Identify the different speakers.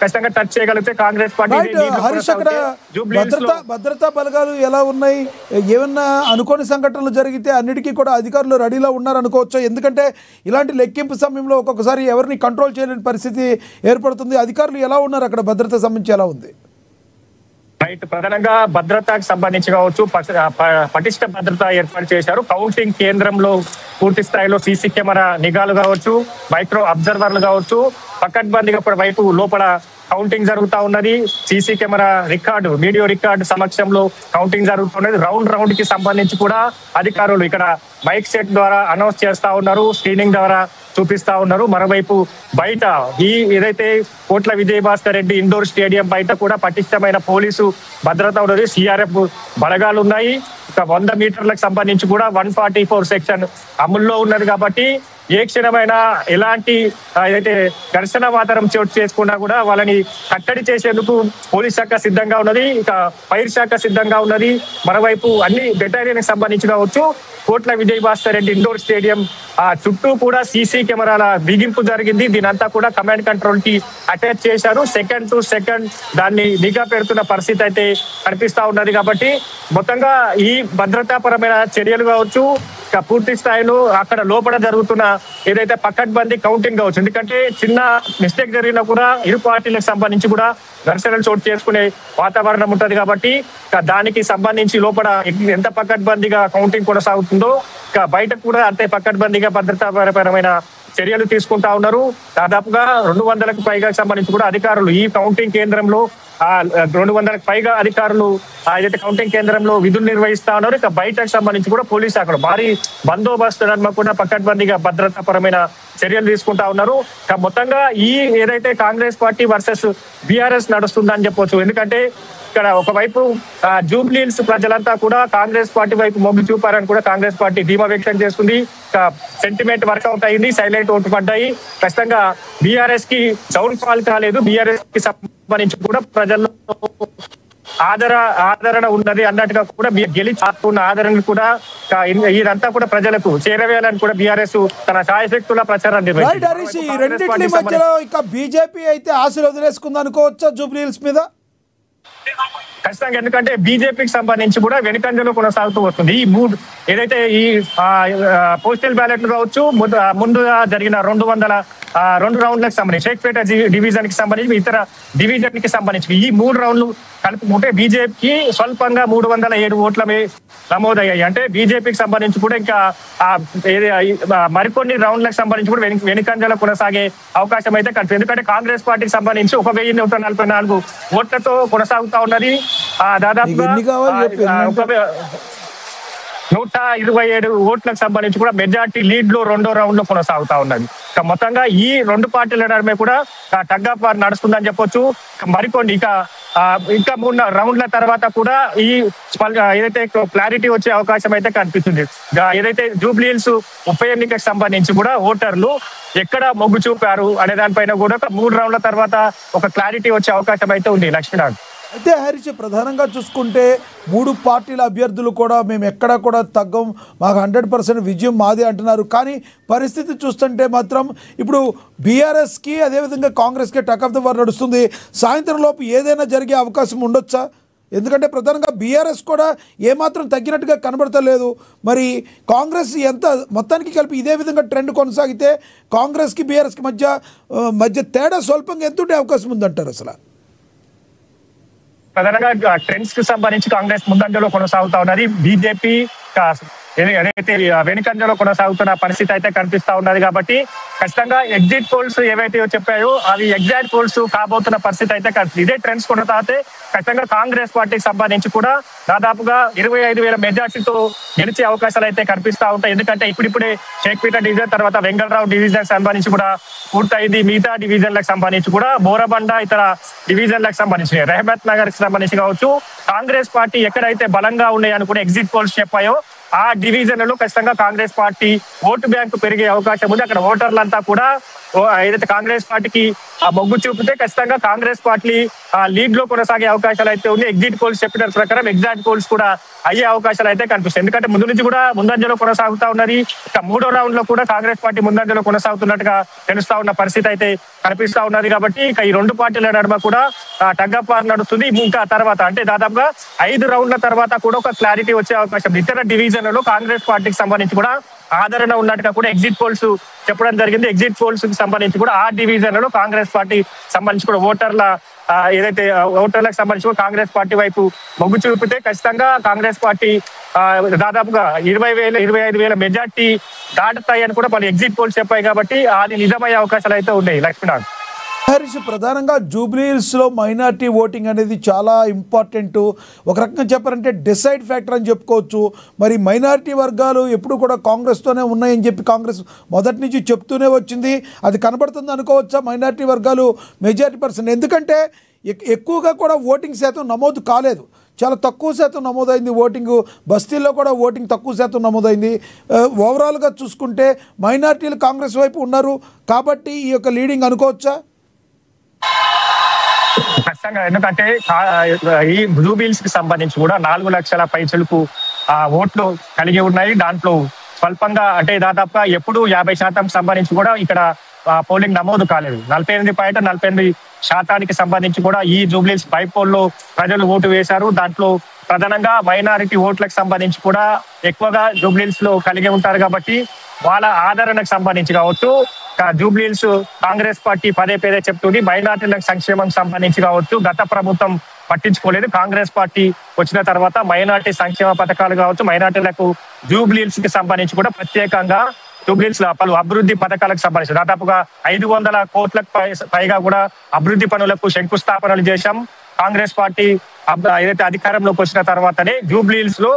Speaker 1: ఖచ్చితంగా టచ్ చేయగలిగితే కాంగ్రెస్ పార్టీ
Speaker 2: హరీష్ అక్కడ భద్రతా బలగాలు ఎలా ఉన్నాయి? ఏమన్నా అనుకోని సంఘటనలు జరిగితే అన్నిటికీ కూడా అధికారులు రెడీలో ఉన్నారు అనుకోవచ్చు. ఎందుకంటే ఇలాంటి లెక్కింపు సమయంలో ఒక్కొక్కసారి ఎవరిని కంట్రోల్ చేయలేని పరిస్థితి ఏర్పడుతుంది. అధికారులు ఎలా ఉన్నారు అక్కడ? భద్రత సంబంధించి ఎలా ఉంది?
Speaker 1: రైట్, ప్రధానంగా భద్రతకు సంబంధించి కావచ్చు పటిష్ట భద్రత ఏర్పాటు చేశారు. కౌంటింగ్ కేంద్రంలో పూర్తి స్థాయిలో సీసీ కెమెరా నిఘాలు కావచ్చు, మైక్రో అబ్జర్వర్లు కావచ్చు, పకడ్బందీగా వైపు లోపల కౌంటింగ్ జరుగుతూ ఉన్నది. CC camera record, video record సమక్షంలో కౌంటింగ్ జరుగుతున్నది. రౌండ్ కి సంబంధించి కూడా అధికారులు ఇక్కడ మైక్ సెట్ ద్వారా అనౌన్స్ చేస్తా ఉన్నారు, స్క్రీనింగ్ ద్వారా చూపిస్తా ఉన్నారు. మరోవైపు బయట ఏదైతే కోట్ల విజయభాస్కర్ రెడ్డి ఇండోర్ స్టేడియం బయట కూడా పటిష్టమైన పోలీసు భద్రత ఉన్నది. సిఆర్ఎఫ్ బలగాలు ఉన్నాయి. 100 మీటర్లకు సంబంధించి కూడా 144 సెక్షన్ అమల్లో ఉన్నది. కాబట్టి ఏ క్షణమైనా ఎలాంటి ఏదైతే ఘర్షణ వాతావరణం చోటు చేసుకున్నా కూడా వాళ్ళని కట్టడి చేసేందుకు పోలీస్ శాఖ సిద్ధంగా ఉన్నది, ఇక ఫైర్ శాఖ సిద్ధంగా ఉన్నది. మరోవైపు అన్ని బెటాలియన్ సంబంధించి కావచ్చు కోట్ల విజయభాస్కర్ రెడ్డి ఇండోర్ స్టేడియం చుట్టూ కూడా సీసీ కెమెరాల బిగింపు జరిగింది. దీనంతా కూడా కమాండ్ కంట్రోల్ కి అటాచ్ చేశారు. సెకండ్ టు సెకండ్ దాన్ని నిఘా పెడుతున్న పరిస్థితి అయితే కనిపిస్తా ఉన్నది. కాబట్టి మొత్తంగా ఈ భద్రతాపరమైన చర్యలు కావచ్చు, పూర్తి స్థాయిలో అక్కడ లోపల జరుగుతున్న ఏదైతే పకడ్బందీ కౌంటింగ్ కావచ్చు, ఎందుకంటే చిన్న మిస్టేక్ జరిగినా కూడా ఇరు పార్టీలకు సంబంధించి కూడా ఘర్షణలు చోటు చేసుకునే వాతావరణం ఉంటది. కాబట్టి దానికి సంబంధించి లోపల ఎంత పకడ్బందీగా కౌంటింగ్ కొనసాగుతుందో బయట కూడా అంతే పకడ్బందీగా భద్రతాపరమైన చర్యలు తీసుకుంటా ఉన్నారు. దాదాపుగా 200కు పైగా సంబంధించి కూడా అధికారులు ఈ కౌంటింగ్ కేంద్రంలో 200కు పైగా అధికారులు ఏదైతే కౌంటింగ్ కేంద్రంలో విధులు నిర్వహిస్తా ఉన్నారు. ఇక బయటకు సంబంధించి కూడా పోలీసు శాఖలు భారీ బందోబస్తు నడుమ కూడా పకడ్బందీగా భద్రతాపరమైన చర్యలు తీసుకుంటా ఉన్నారు. మొత్తంగా ఈ ఏదైతే కాంగ్రెస్ పార్టీ వర్సెస్ బీఆర్ఎస్ నడుస్తుందని చెప్పొచ్చు. ఎందుకంటే ఇక్కడ ఒకవైపు జూబ్లీహిల్స్ ప్రజలంతా కూడా కాంగ్రెస్ పార్టీ వైపు మొగ్గు చూపారని కూడా కాంగ్రెస్ పార్టీ ధీమా వ్యక్తం చేస్తుంది. సెంటిమెంట్ వర్కౌట్ అయింది, సైలెంట్ ఓటు పడ్డాయి. ఖచ్చితంగా బీఆర్ఎస్ కి డౌన్ ఫాల్ కాలేదు. బీఆర్ఎస్ కి సంబంధించి కూడా ప్రజల్లో ఆదరణ ఉన్నది అన్నట్టుగా కూడా గెలిచిన ఆదరణ కూడా ఇదంతా కూడా ప్రజలకు చేరవేయాలని కూడా బీఆర్ఎస్ తన శాయశక్తుల ప్రచారం
Speaker 2: నిర్వహించింది. మధ్యలో ఇక బీజేపీ అయితే ఆశలు వదిలేసుకుంది అనుకోవచ్చా జూబ్లీహిల్స్ మీద?
Speaker 1: ఖచ్చితంగా, ఎందుకంటే బీజేపీకి సంబంధించి కూడా వెనుకంజలో కొనసాగుతూ వస్తుంది. ఈ ఏదైతే ఈ పోస్టల్ బ్యాలెట్లు కావచ్చు, ముందుగా జరిగిన 202 రౌండ్లకు సంబంధించి షేక్పేట డివిజన్ కి సంబంధించి ఇతర డివిజన్ కి సంబంధించి ఈ 3 రౌండ్లు కలుపుకుంటే బీజేపీకి స్వల్పంగా 307 ఓట్లమే నమోదయ్యాయి. అంటే బీజేపీకి సంబంధించి కూడా ఇంకా మరికొన్ని రౌండ్లకు సంబంధించి కూడా వెనుకంజలో కొనసాగే అవకాశం అయితే కనిపిస్తుంది. ఎందుకంటే కాంగ్రెస్ పార్టీకి సంబంధించి 1144 ఓట్లతో కొనసాగుతా ఉన్నది. దాదాపుగా 127 ఓట్లకు సంబంధించి కూడా మెజార్టీ లీడ్ లో 2వ రౌండ్ లో కొనసాగుతా ఉన్నది. మొత్తంగా ఈ 2 పార్టీల నడుమే కూడా టగ్ ఆఫ్ వార్ నడుస్తుందని చెప్పొచ్చు. మరికొన్ని ఇంకా 3 రౌండ్ల తర్వాత కూడా ఈ ఏదైతే క్లారిటీ వచ్చే అవకాశం అయితే కనిపిస్తుంది. ఏదైతే జూబ్లీహిల్స్ ఉప ఎన్నికకు సంబంధించి కూడా ఓటర్లు ఎక్కడ మొగ్గు చూపారు అనే దానిపైన కూడా 3 రౌండ్ల తర్వాత ఒక క్లారిటీ వచ్చే అవకాశం అయితే ఉంది. లక్ష్మీనాథ్,
Speaker 2: అయితే హరీష్, ప్రధానంగా చూసుకుంటే 3 పార్టీల అభ్యర్థులు కూడా మేము ఎక్కడా కూడా తగ్గం, మాకు 100% విజయం మాది అంటున్నారు. కానీ పరిస్థితి చూస్తుంటే మాత్రం ఇప్పుడు బీఆర్ఎస్కి అదేవిధంగా కాంగ్రెస్కి టక్ ఆఫ్ ద వార్ నడుస్తుంది. సాయంత్రం లోపు ఏదైనా జరిగే అవకాశం ఉండొచ్చా? ఎందుకంటే ప్రధానంగా బీఆర్ఎస్ కూడా ఏమాత్రం తగ్గినట్టుగా కనబడతలేదు. మరి కాంగ్రెస్ ఎంత మొత్తానికి కలిపి ఇదే విధంగా ట్రెండ్ కొనసాగితే కాంగ్రెస్కి బీఆర్ఎస్కి మధ్య తేడా స్వల్పంగా ఎంత ఉండే అవకాశం ఉందంటారు? అసలు
Speaker 1: ప్రధానంగా ట్రెండ్స్ కి సంబంధించి కాంగ్రెస్ ముందంజలో కొనసాగుతా ఉన్నది. బీజేపీ ఏదైతే వెనుకంజలో కొనసాగుతున్న పరిస్థితి అయితే కనిపిస్తా ఉన్నది. కాబట్టి ఖచ్చితంగా ఎగ్జిట్ పోల్స్ ఏవైతే చెప్పాయో అవి ఎగ్జాక్ట్ పోల్స్ కాబోతున్న పరిస్థితి అయితే కనిపిస్తుంది. ఇదే ట్రెండ్స్ కొనసాగితే ఖచ్చితంగా కాంగ్రెస్ పార్టీకి సంబంధించి కూడా దాదాపుగా 25,000 మెజార్టీతో గెలిచే అవకాశాలు అయితే కనిపిస్తా ఉంటాయి. ఎందుకంటే ఇప్పుడిప్పుడే షేక్పేట డివిజన్ తర్వాత వెంగళరావు డివిజన్ సంబంధించి కూడా పూర్తయింది. మిగతా డివిజన్లకు సంబంధించి కూడా బోరబండ ఇతర డివిజన్లకు సంబంధించి రెహమత్ నగర్ కి సంబంధించి కావచ్చు కాంగ్రెస్ పార్టీ ఎక్కడైతే బలంగా ఉన్నాయని కూడా ఎగ్జిట్ పోల్స్ చెప్పాయో ఆ డివిజన్లలో ఖచ్చితంగా కాంగ్రెస్ పార్టీ ఓటు బ్యాంకు పెరిగే అవకాశం ఉంది. అక్కడ ఓటర్లంతా కూడా ఏదైతే కాంగ్రెస్ పార్టీకి మొగ్గు చూపితే ఖచ్చితంగా కాంగ్రెస్ పార్టీ లీడ్ లో కొనసాగే అవకాశాలు అయితే ఉన్నాయి. ఎగ్జిట్ పోల్స్ చెప్పిన ప్రకారం ఎగ్జాక్ట్ పోల్స్ కూడా అయ్యే అవకాశాలు అయితే కనిపిస్తాయి. ఎందుకంటే ముందు నుంచి కూడా ముందంజలో కొనసాగుతా ఉన్నది. ఇక 3వ రౌండ్ లో కూడా కాంగ్రెస్ పార్టీ ముందంజలో కొనసాగుతున్నట్టుగా తెలుస్తా ఉన్న పరిస్థితి అయితే కనిపిస్తా ఉన్నది. కాబట్టి ఇక ఈ 2 పార్టీల నడుమ కూడా టగ్గప్ వార్ నడుస్తుంది. ఇంకా తర్వాత అంటే దాదాపుగా 5 రౌండ్ల తర్వాత కూడా ఒక క్లారిటీ వచ్చే అవకాశం. ఇతర డివిజన్లలో కాంగ్రెస్ పార్టీకి సంబంధించి కూడా ఆదరణ ఉన్నట్టుగా కూడా ఎగ్జిట్ పోల్స్ చెప్పడం జరిగింది. ఎగ్జిట్ పోల్స్ కి సంబంధించి కూడా ఆ డివిజన్లలో కాంగ్రెస్ పార్టీ సంబంధించి కూడా ఓటర్లకు సంబంధించి కూడా కాంగ్రెస్ పార్టీ వైపు మొగ్గు చూపితే ఖచ్చితంగా కాంగ్రెస్ పార్టీ దాదాపుగా 25,000 మెజార్టీ దాటుతాయని కూడా పలు ఎగ్జిట్ పోల్స్ చెప్పాయి. కాబట్టి అది నిజమయ్యే అవకాశాలు అయితే ఉన్నాయి. లక్ష్మీనాథ్
Speaker 2: హరీష్, ప్రధానంగా జూబ్లీహిల్స్లో మైనార్టీ ఓటింగ్ అనేది చాలా ఇంపార్టెంట్. ఒక రకంగా చెప్పారంటే డిసైడ్ ఫ్యాక్టర్ అని చెప్పుకోవచ్చు. మరి మైనార్టీ వర్గాలు ఎప్పుడు కూడా కాంగ్రెస్తోనే ఉన్నాయని చెప్పి కాంగ్రెస్ మొదటి నుంచి చెప్తూనే వచ్చింది. అది కనబడుతుంది అనుకోవచ్చా? మైనార్టీ వర్గాలు మెజారిటీ పర్సెంట్, ఎందుకంటే ఎక్కువగా కూడా ఓటింగ్ శాతం నమోదు కాలేదు, చాలా తక్కువ శాతం నమోదైంది. ఓటింగ్ బస్తీల్లో కూడా ఓటింగ్ తక్కువ శాతం నమోదైంది. ఓవరాల్గా చూసుకుంటే మైనార్టీలు కాంగ్రెస్ వైపు ఉన్నారు కాబట్టి ఈ యొక్క లీడింగ్ అనుకోవచ్చా?
Speaker 1: ఖచ్చితంగా, ఎందుకంటే ఈ జూబ్లీహిల్స్ కి సంబంధించి కూడా 4 లక్షల పైచలకు ఓట్లు కలిగి ఉన్నాయి. దాంట్లో స్వల్పంగా అంటే దాదాపుగా ఎప్పుడు 50% సంబంధించి కూడా ఇక్కడ పోలింగ్ నమోదు కాలేదు. 48.48% సంబంధించి కూడా ఈ జూబ్లీహిల్స్ బైపోల్లో ప్రజలు ఓటు వేశారు. దాంట్లో ప్రధానంగా మైనారిటీ ఓట్లకు సంబంధించి కూడా ఎక్కువగా జూబ్లీహిల్స్ లో కలిగి ఉంటారు. కాబట్టి వాళ్ళ ఆదరణకు సంబంధించి కావచ్చు, జూబ్లీహిల్స్ కాంగ్రెస్ పార్టీ పదే చెప్తుంది. మైనారిటీలకు సంక్షేమం సంబంధించి కావచ్చు, గత ప్రభుత్వం పట్టించుకోలేదు. కాంగ్రెస్ పార్టీ వచ్చిన తర్వాత మైనారిటీ సంక్షేమ పథకాలు కావచ్చు, మైనారిటీలకు జూబ్లీహిల్స్ కి సంబంధించి కూడా ప్రత్యేకంగా జూబ్లీహిల్స్ పలు అభివృద్ధి పథకాలకు సంబంధించి దాదాపుగా 500 కోట్లకు పైగా కూడా అభివృద్ధి పనులకు శంకుస్థాపనలు చేశాం. కాంగ్రెస్ పార్టీ ఏదైతే అధికారంలోకి వచ్చిన తర్వాతనే జూబ్లీహిల్స్ లో